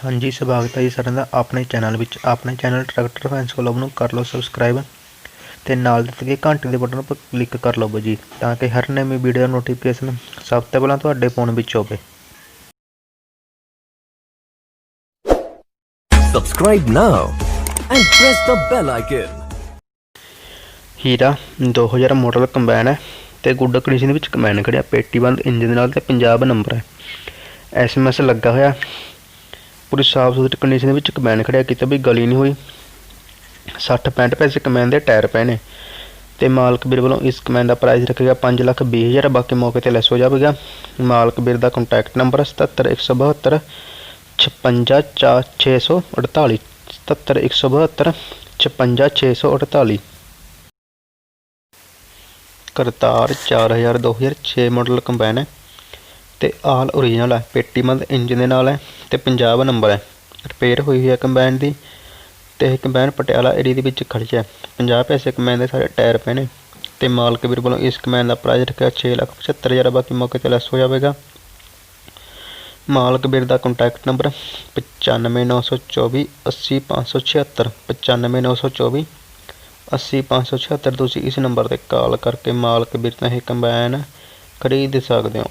हाँ जी, स्वागत है जी साਰਿਆਂ ਦਾ ਆਪਣੇ ਚੈਨਲ ਵਿੱਚ। ਆਪਣੇ ਚੈਨਲ ਟਰੈਕਟਰ ਫੈਂਸ ਕਲੱਬ ਨੂੰ ਕਰ ਲਓ ਸਬਸਕ੍ਰਾਈਬ ਤੇ ਨਾਲ ਦਿੱਤੇ ਗਏ ਘੰਟੀ ਦੇ ਬਟਨ ਉੱਪਰ ਕਲਿੱਕ ਕਰ ਲਓ ਜੀ, ਤਾਂ ਕਿ ਹਰ ਨਵੀਂ ਵੀਡੀਓ ਦਾ ਨੋਟੀਫਿਕੇਸ਼ਨ ਸਭ ਤੋਂ ਪਹਿਲਾਂ ਤੁਹਾਡੇ ਫੋਨ ਵਿੱਚ ਹੋਵੇ। Subscribe now and press the bell icon. Heera 2000 model combine ਹੈ ਤੇ ਗੁੱਡ ਕੰਡੀਸ਼ਨ ਦੇ ਵਿੱਚ ਕੰਬਾਈਨ ਖੜਿਆ, ਪੇਟੀ ਬੰਦ ਇੰਜਨ ਦੇ ਨਾਲ ਤੇ ਪੰਜਾਬ ਨੰਬਰ ਹੈ। SMS ਲੱਗਾ ਹੋਇਆ, पूरी साफ सुथरी कंडीशन में कंबाइन खड़िया, कितने भी गली नहीं हुई। 60-65 पैसे कंबाइन के टायर पे ने ते मालक बीर वालों इस कंबाइन का प्राइस रखेगा 5,20,000। बाकी मौके पर लैस हो जाएगा। मालक बीर का contact number 77 172 56 648 77 172 56 648। Kartar 4000 2006 model combine है ਤੇ ਆਲ ओरिजिनल है, पेटी बंद इंजन के नाल है ਤੇ पंजाब नंबर है। रिपेयर हुई है कंबाइन की ते कंबाइन पटियाला एरिया के खड़ी है। 50 पैसे कंबाइन के सारे टायर पे ने ते मालक वीर वालों इस कंबाइन का प्राइस रखा 6,75,000। बाकी मौके पर लैस हो जाएगा। मालक वीर का कॉन्टैक्ट नंबर 95 924 80 576 95 924 80 576। तुसीं इस नंबर पर कॉल करके मालक वीर तो यह कंबाइन खरीद सकते हो।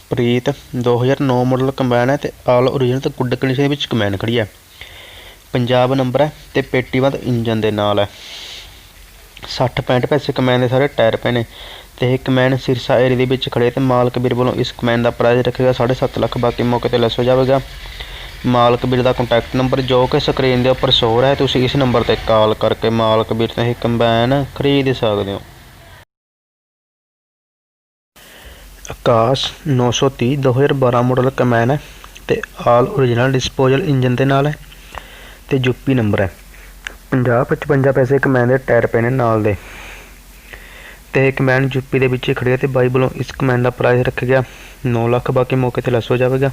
प्रीत 2009 मॉडल कंबाइन है ते आल ओरिजिनल ते गुड कंडीशन में कंबाइन खड़ी है। पंजाब नंबर है ते पेटी बंद इंजन के नाल है। 60-65 पैसे कंबाइन के सारे टायर पे ने ते कंबाइन सिरसा एरिया के खड़े ते मालक बीर वालों इस कंबाइन का प्राइस रखेगा 7.5 लाख। बाकी मौके पर लैस हो जाएगा। मालक बीर का कॉन्टैक्ट नंबर जो कि स्क्रीन के उपर शो रहा है, तुसीं इस नंबर पर कॉल करके मालक बीर तो यह कंबाइन खरीद सकते हो। आकाश 930 2012 मॉडल कंबाइन है ते आल ओरिजिनल डिस्पोजल इंजन के नाल है ते यूपी नंबर है। 50-55 पैसे कंबाइन के टायर पे ने नाल दे ते कंबाइन यूपी के विच खड़ी है ते बाई वालों इस कंबाइन का प्राइस रखा गया 9 लाख। बाकी मौके पर लैस हो जाएगा।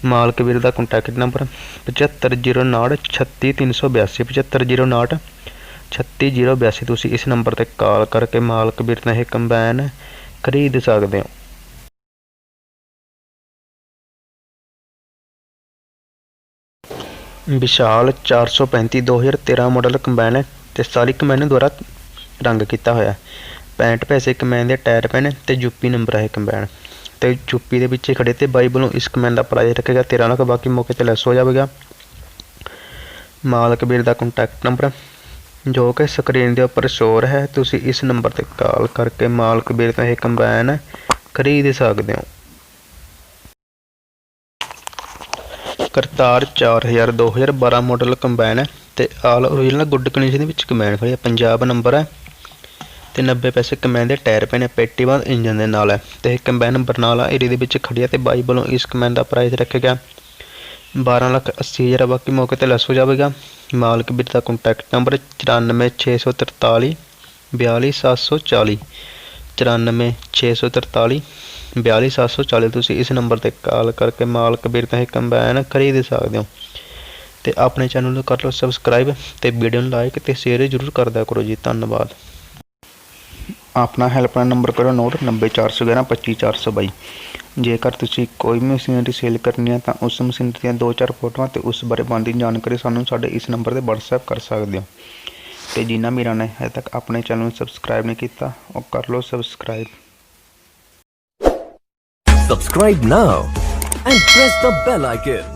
मालक वीर का कॉन्टैक्ट नंबर 7509 36 382 7509 36 082। तुसीं इस नंबर पर कॉल करके मालक वीर तो यह कंबाइन खरीद सकते हो। विशाल 435 2013 मॉडल कंबाइन है ते सारी कंबाइन द्वारा रंग किया होया। 65 पैसे कंबाइन के टायर पे ने ते यूपी नंबर है कंबाइन ते यूपी के पिछे खड़े ते बाई वालों इस कंबाइन का प्राइस रखेगा 13 लाख। बाकी मौके पर लैस हो जाएगा। मालक वीर का कॉन्टैक्ट नंबर जो कि स्क्रीन के उपर शो है, तुसीं इस नंबर पर कॉल करके मालक वीर तो यह कंबाइन खरीद सकते हो। करतार 4000 2012 मॉडल कंबाइन है ते आल ओरिजिनल गुड कंडीशन में कंबाइन खड़ी है। पंजाब नंबर है ते 90 पैसे कंबाइन के टायर पे ने पेटी बंद इंजन के नाल है ते कंबाइन बरनाला एरिया के खड़ी है ते बाई वालों इस कंबाइन का प्राइस रखा गया 12,80,000। बाकी मौके पर लैस हो जाएगा। मालक बीर का कॉन्टैक्ट नंबर 94 643 42 740 94 643 42 740। तुसीं इस नंबर पर कॉल करके मालक बीर तो यह कंबाइन खरीद सकते हो। तो अपने चैनल को कर लो सब्सक्राइब तो वीडियो लाइक तो शेयर जरूर कर दिया करो जी। धन्यवाद। अपना हेल्पलाइन नंबर करो नोट 90 411 25 422। जेकर तुसीं कोई भी मशीनरी सेल करनी है तो उस मशीनरी दी 2-4 फोटोआं ते उस बारे बनदी जानकारी सानूं साडे इस नंबर पर WhatsApp कर सकते हो। तो जिन्हां वीरां ने अजे तक अपने चैनल को सब्सक्राइब नहीं किया वो कर लो subscribe. Subscribe now and press the bell icon.